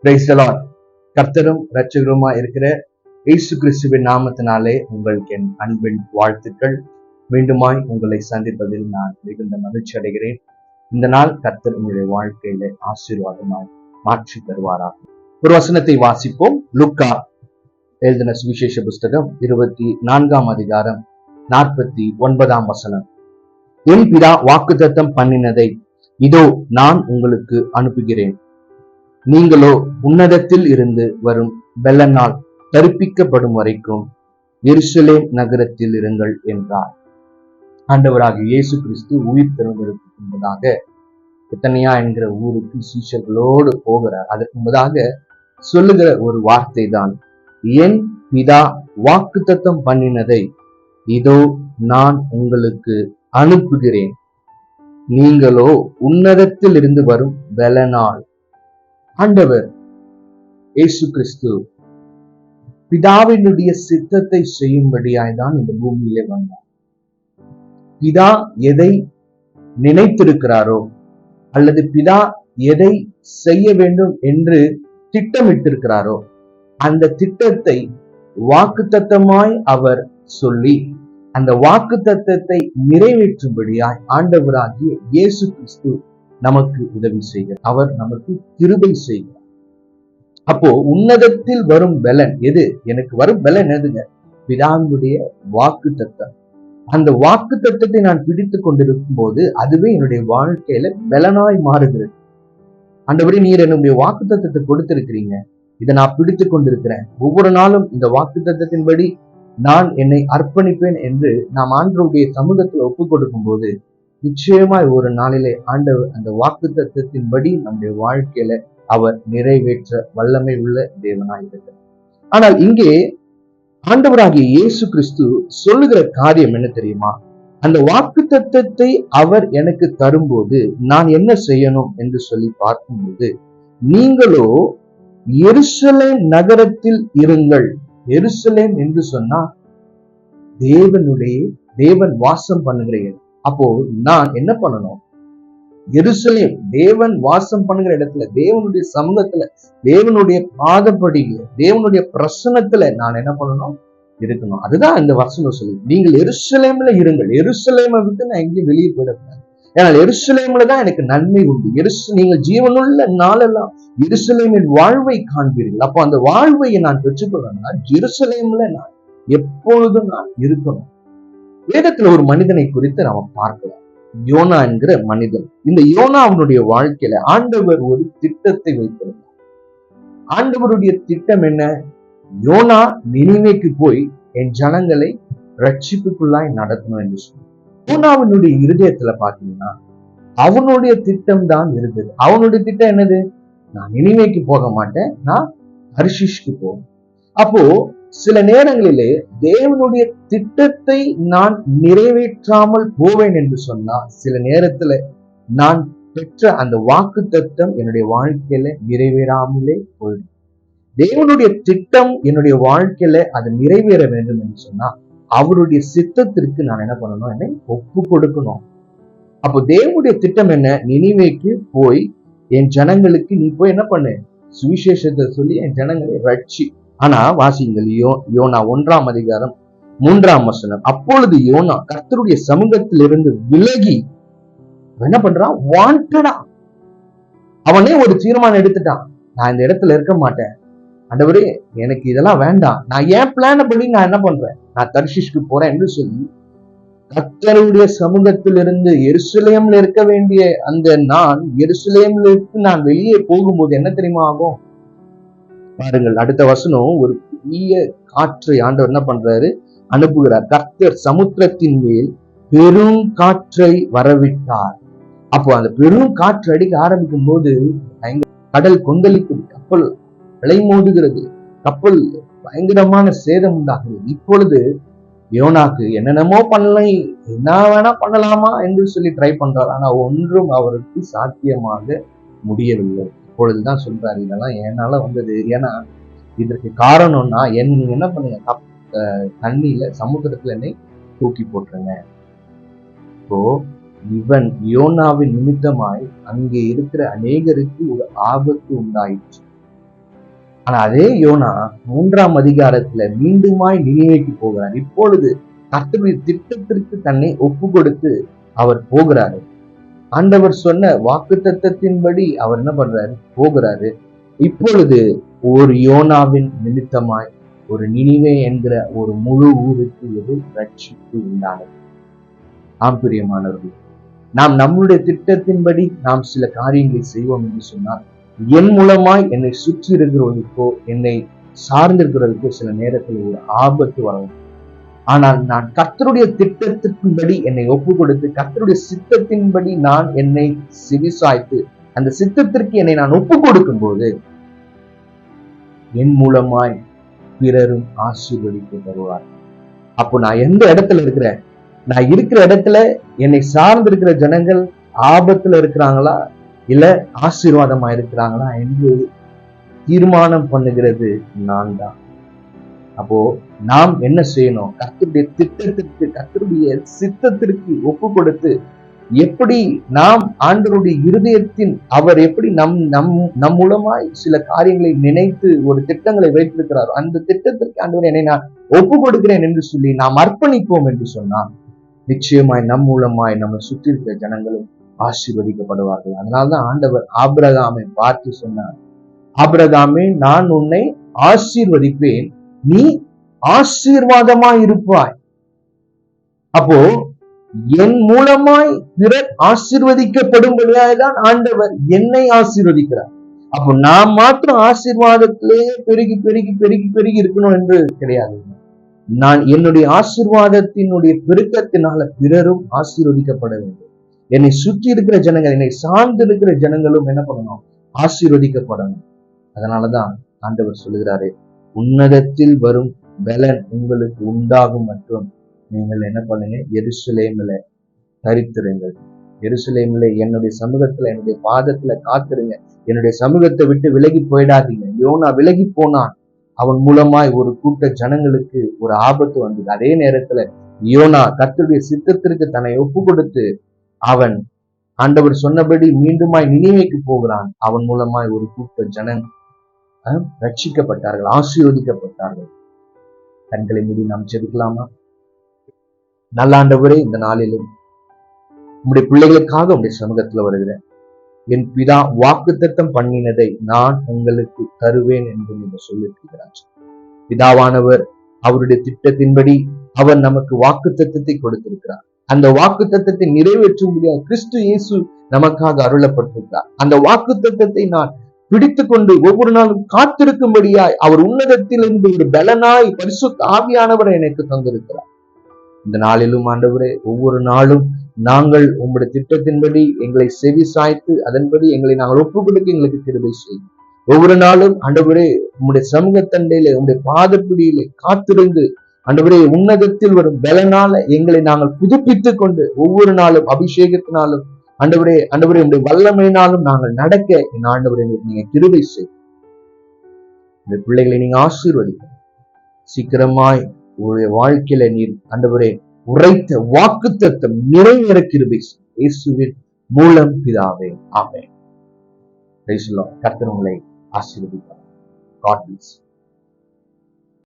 Praise the Lord. கர்த்தரும் இரட்சகருமா இருக்கிற இயேசு கிறிஸ்துவின் நாமத்தினாலே உங்களுக்கு என் அன்பின் வாழ்த்துக்கள். மீண்டுமாய் உங்களை சந்திப்பதில் நான் மிகுந்த மகிழ்ச்சி அடைகிறேன். இந்த நாள் கர்த்தர் உங்களுடைய வாழ்க்கையில ஆசீர்வாதமாய் மாற்றி தருவாராக. ஒரு வசனத்தை வாசிப்போம். லூக்கா எழுதின சுவிசேஷ புஸ்தகம் 24ஆம் அதிகாரம் 49ஆம் வசனம். என் பிதா வாக்குத்தத்தம் பண்ணினதை இதோ நான் உங்களுக்கு அனுப்புகிறேன். நீங்களோ உன்னதத்தில் இருந்து வரும் பெலனால் தரிப்பிக்கப்படும் வரைக்கும் எருசலேம் நகரத்தில் இருங்கள் என்றார். ஆண்டவராக இயேசு கிறிஸ்து உயிர் தெழுந்ததற்கு முன்பதாக பெத்தனியா என்கிற ஊருக்கு சீஷர்களோடு போகிறார். அதற்கு முன்பதாக சொல்லுகிற ஒரு வார்த்தை தான், என் பிதா வாக்குத்தத்தம் பண்ணினதை இதோ நான் உங்களுக்கு அனுப்புகிறேன். நீங்களோ உன்னதத்தில் இருந்து வரும் பெலனால். ஆண்டவர் இயேசு கிறிஸ்து பிதாவினுடைய சித்தத்தை செய்யும்படியாய் தான் இந்த பூமியிலே வந்தார். பிதா எதை நினைத்திருக்கிறாரோ அல்லது பிதா எதை செய்ய வேண்டும் என்று திட்டமிட்டிருக்கிறாரோ அந்த திட்டத்தை வாக்குத்தத்தமாய் அவர் சொல்லி அந்த வாக்குத்தத்தத்தை நிறைவேற்றும்படியாய் ஆண்டவராகிய இயேசு கிறிஸ்து நமக்கு உதவி செய்கிறார். அவர் நமக்கு கிருபை செய்கிறார். அப்போ உன்னதத்தில் வரும் பலன் எது? எனக்கு வரும் பலன் எதுங்க? பிதாவினுடைய வாக்குத்தத்தம். அந்த வாக்குத்தத்தத்தை நான் பிடித்துக் கொண்டிருக்கும் போது அதுவே என்னுடைய வாழ்க்கையில பலனாய் மாறுகிறது. ஆண்டவரே, நீர் என்னுடைய வாக்குத்தத்தத்தை கொடுத்திருக்கிறீங்க, இதை நான் பிடித்துக் கொண்டிருக்கிறேன். ஒவ்வொரு நாளும் இந்த வாக்குத்தத்தத்தின்படி நான் என்னை அர்ப்பணிப்பேன் என்று நாம் ஆண்டவருடைய சமூகத்தில் ஒப்புக் கொடுக்கும் போது நிச்சயமாய் ஒரு நாளிலே ஆண்டவர் அந்த வாக்குத்தத்தத்தின்படி நம்முடைய வாழ்க்கையில அவர் நிறைவேற்ற வல்லமை உள்ள தேவனாய் இருக்கிறார். ஆனால் இங்கே ஆண்டவராகிய இயேசு கிறிஸ்து சொல்லுகிற காரியம் என்ன தெரியுமா? அந்த வாக்குத்தத்தத்தை அவர் எனக்கு தரும்போது நான் என்ன செய்யணும் என்று சொல்லி பார்க்கும்போது, நீங்களோ எருசலேம் நகரத்தில் இருங்கள். எருசலேம் என்று சொன்னா தேவன் வாசம் பண்ணுகிற இடம். அப்போ நான் என்ன பண்ணணும்? எருசலேம் தேவன் வாசம் பண்ணுகிற இடத்துல, தேவனுடைய சமூகத்துல, தேவனுடைய பாதப்படியில, தேவனுடைய பிரசனத்துல நான் என்ன பண்ணணும்? இருக்கணும். அதுதான் இந்த வசனம் சொல்லி, நீங்கள் எருசலேம்ல இருங்கள். எருசலேமை விட்டு நான் எங்கேயும் வெளியே போயிடக்கூடாது. ஏன்னா எருசலேம்ல தான் எனக்கு நன்மை உண்டு. நீங்கள் ஜீவனுள்ள நாளெல்லாம் எருசலேமின் வாழ்வை காண்பீர்கள். அப்போ அந்த வாழ்வை நான் பெற்றுக்கொள்ளணும்னா எருசலேம்ல நான் எப்பொழுதும் நான் இருக்கணும். வேதத்துல ஒரு மனிதனை குறித்து நாம பார்க்கலாம், யோனா என்கிற மனிதன். இந்த யோனா அவனுடைய வாழ்க்கையில ஆண்டவர் ஒரு திட்டத்தை வைத்திருந்தார். ஆண்டவருடைய திட்டம் என்ன? யோனா நினிவேக்கு போய் என் ஜனங்களை ரட்சிப்புக்குள்ளாய் நடத்தணும் என்று சொன்னார். யோனாவினுடைய இருதயத்துல பாத்தீங்கன்னா அவனுடைய திட்டம் தான் இருந்தது. அவனுடைய திட்டம் என்னது? நான் நினிவேக்கு போக மாட்டேன், நான் தர்ஷீஷ்க்கு போவேன். அப்போ சில நேரங்களிலே தேவனுடைய திட்டத்தை நான் நிறைவேற்றாமல் போவேன் என்று சொன்னா, சில நேரத்துல நான் பெற்ற அந்த வாக்கு தத்தம் என்னுடைய வாழ்க்கையில நிறைவேறாமலே போயிடும். தேவனுடைய திட்டம் என்னுடைய வாழ்க்கையில அது நிறைவேற வேண்டும் என்று சொன்னா அவருடைய சித்தத்திற்கு நான் என்ன பண்ணணும்? என்னை ஒப்பு கொடுக்கணும். அப்போ தேவனுடைய திட்டம் என்ன? நினிவேக்கு போய் என் ஜனங்களுக்கு நீ போய் என்ன பண்ணு? சுவிசேஷத்தை சொல்லி என் ஜனங்களை ரட்சி. ஆனா வாசிங்கள், யோனா 1ஆம் அதிகாரம் 3ஆம் வசனம். அப்பொழுது யோனா கர்த்தருடைய சமூகத்திலிருந்து விலகி என்ன பண்றான்? வாண்டடா அவனே ஒரு தீர்மானம் எடுத்துட்டான். நான் இந்த இடத்துல இருக்க மாட்டேன், ஆண்டவரே எனக்கு இதெல்லாம் வேண்டாம், நான் ஏன் பிளான படி நான் என்ன பண்றேன்? நான் தர்ஷீஷ்க்கு போறேன் என்று சொல்லி கர்த்தருடைய சமூகத்திலிருந்து எருசலேம்ல இருக்க வேண்டிய அந்த நான் எருசலேம்ல இருந்து நான் வெளியே போகும்போது என்ன தெரியுமா ஆகும்? பாருங்கள், அடுத்த வசனம், ஒரு பெரிய காற்றை ஆண்டவர் என்ன பண்றாரு? அனுப்புகிறார். கர்த்தர் சமுத்திரத்தின் மேல் பெரும் காற்றை வரவிட்டார். அப்போ அந்த பெரும் காற்று அடிக்க ஆரம்பிக்கும் போது கடல் கொந்தளிக்கும், கப்பல் விளைமோதுகிறது, கப்பல் பயங்கரமான சேதம் உண்டாகிறது. இப்பொழுது யோனாக்கு என்னென்னமோ பண்ணலை, என்ன வேணா பண்ணலாமா என்று சொல்லி ட்ரை பண்றார். ஆனா ஒன்றும் அவருக்கு சாத்தியமாக முடியவில்லை. இப்பொழுதுதான் சொல்றாரு, இதெல்லாம் என்னால வந்தது. ஏன்னா இதற்கு காரணம்னா நீங்க என்ன பண்ணுங்க? தண்ணியில சமுத்திரத்துல என்னை தூக்கி போட்டுருங்க. இப்போ இவன் யோனாவின் நிமித்தமாய் அங்கே இருக்கிற அநேகருக்கு ஒரு ஆபத்து உண்டாயிற்று. ஆனா அதே யோனா 3ஆம் அதிகாரத்துல மீண்டுமாய் நினைவேக்கு போகிறார். இப்பொழுது கர்த்தருடைய திட்டத்திற்கு தன்னை ஒப்பு கொடுத்து அவர் போகிறாரு. ஆண்டவர் சொன்ன வாக்குத்தத்தத்தின்படி அவர் என்ன பண்றாரு? போகிறாரு. இப்பொழுது ஒரு யோனாவின் நிமித்தமாய் ஒரு நினிவே என்கிற ஒரு முழு ஊருக்கு இது ரட்சிப்பு உண்டானது. ஆம் பிரியமானவர்கள், நாம் நம்முடைய திட்டத்தின்படி நாம் சில காரியங்களை செய்வோம் என்று சொன்னால், என் மூலமாய் என்னை சுற்றி இருக்கிறவர்களுக்கோ என்னை சார்ந்திருக்கிறவர்களுக்கோ சில நேரத்தில் ஒரு ஆபத்து வரும். ஆனால் நான் கர்த்தருடைய திட்டத்தின்படி என்னை ஒப்பு கொடுத்து கர்த்தருடைய சித்தத்தின்படி நான் என்னை செவிசாய்த்து அந்த சித்தத்திற்கு என்னை நான் ஒப்பு கொடுக்கும் போது என் மூலமாய் பிறரும் ஆசீர்வதிக்கப்படுவார். அப்போ நான் எந்த இடத்துல இருக்கிறேன்? நான் இருக்கிற இடத்துல என்னை சார்ந்து இருக்கிற ஜனங்கள் ஆபத்துல இருக்கிறாங்களா இல்ல ஆசீர்வாதமா இருக்கிறாங்களா என்று தீர்மானம் பண்ணுகிறது நான் தான். அப்போ நாம் என்ன செய்யணும்? கர்த்தருடைய திட்டத்திற்கு கர்த்தருடைய சித்தத்திற்கு ஒப்பு கொடுத்து எப்படி நாம் ஆண்டவருடைய இருதயத்தின் அவர் எப்படி நம் மூலமாய் சில காரியங்களை நினைத்து ஒரு திட்டங்களை வைத்திருக்கிறார், அந்த திட்டத்திற்கு ஆண்டவர் என்னை நான் ஒப்பு கொடுக்கிறேன் என்று சொல்லி நாம் அர்ப்பணிப்போம் என்று சொன்னால் நிச்சயமாய் நம் மூலமாய் நம்ம சுற்றி இருக்கிற ஜனங்களும் ஆசீர்வதிக்கப்படுவார்கள். அதனால்தான் ஆண்டவர் ஆபிரகாமை பார்த்து சொன்னார், ஆபிரகாமே நான் உன்னை ஆசீர்வதிப்பேன், நீ ஆசீர்வாதமாய் இருப்பாய். அப்போ என் மூலமாய் பிறர் ஆசீர்வதிக்கப்படும்படியாய்தான் ஆண்டவர் என்னை ஆசீர்வதிக்கிறார். அப்போ நாம் மாத்திரம் ஆசீர்வாதத்திலேயே பெருகி பெருகி பெருகி பெருகி இருக்கணும் என்று கிடையாது. நான் என்னுடைய ஆசீர்வாதத்தினுடைய பெருக்கத்தினால பிறரும் ஆசீர்வதிக்கப்பட வேண்டும். என்னை சுற்றி இருக்கிற ஜனங்கள், என்னை சார்ந்து இருக்கிற ஜனங்களும் என்ன பண்ணணும்? ஆசீர்வதிக்கப்படணும். அதனாலதான் ஆண்டவர் சொல்லுகிறாரு, உன்னதத்தில் வரும் பலன் உங்களுக்கு உண்டாகும் மற்றும் நீங்கள் என்ன பண்ணுங்க? எருசலேமில தரித்திருங்கள். எருசலேமில என்னுடைய சமூகத்துல என்னுடைய பாதத்துல காத்திருங்க. என்னுடைய சமூகத்தை விட்டு விலகி போயிடாதீங்க. யோனா விலகி போனான், அவன் மூலமாய் ஒரு கூட்ட ஜனங்களுக்கு ஒரு ஆபத்து வந்தது. அதே நேரத்துல யோனா கர்த்தருடைய சித்தத்திற்கு தன்னை ஒப்பு கொடுத்து அவன் ஆண்டவர் சொன்னபடி மீண்டுமாய் நினிவேக்கு போகிறான். அவன் மூலமாய் ஒரு கூட்ட ஜனங்க ரட்சிக்கப்பட்டார்கள், ஆசீர்வதிக்கப்பட்டார்கள். கண்களை மூடி நாம் ஜெபிக்கலாமா? நல்ல ஆண்டவரே, இந்த நாளிலும் உம்முடைய பிள்ளைகளுக்காக உம்முடைய சமூகத்துல வருகிறேன். என் பிதா வாக்குத்தத்தம் பண்ணினதை நான் உங்களுக்கு தருவேன் என்று நீங்க சொல்லியிருக்கிறார். பிதாவானவர் அவருடைய திட்டத்தின்படி அவர் நமக்கு வாக்குத்தத்தத்தை கொடுத்திருக்கிறார். அந்த வாக்குத்தத்தத்தை நிறைவேற்றும்படியாக கிறிஸ்து இயேசு நமக்காக அருளப்பட்டிருக்கிறார். அந்த வாக்குத்தத்தத்தை நான் பிடித்துக் கொண்டு ஒவ்வொரு நாளும் காத்திருக்கும்படியாய் அவர் உன்னதத்திலிருந்து ஒரு பலனாய் பரிசுத்த ஆவியானவரை எனக்கு தந்திருக்கிறார். இந்த நாளிலும் ஆண்டவரே, ஒவ்வொரு நாளும் நாங்கள் உங்களுடைய திட்டத்தின்படி எங்களை செவி சாய்த்து அதன்படி எங்களை நாங்கள் ஒப்பு கொடுக்க எங்களுக்கு கிருபை செய்யும். ஒவ்வொரு நாளும் ஆண்டவரே, உங்களுடைய சமூகத்தண்டையில உங்களுடைய பாதப்பிடியிலே காத்திருந்து ஆண்டவரே, உன்னதத்தில் வரும் பலனால எங்களை நாங்கள் புதுப்பித்துக் கொண்டு ஒவ்வொரு நாளும் அபிஷேகத்தினாலும் ஆண்டவரே உங்களுடைய வல்லமையினாலும் நாங்கள் நடக்க என் ஆண்டவரே நீங்க கிருபை செய்யும். இந்த பிள்ளைகளை நீங்க ஆசீர்வதிக்க சீக்கிரமாய் உங்களுடைய வாழ்க்கையில நீர் ஆண்டவரே உரைத்த வாக்குத்தத்தம் நிறைவேற கிருபை செய்யும். இயேசுவின் மூலம் பிதாவே, ஆமென். கர்த்தர் உங்களை ஆசீர்வதிப்பார். God bless.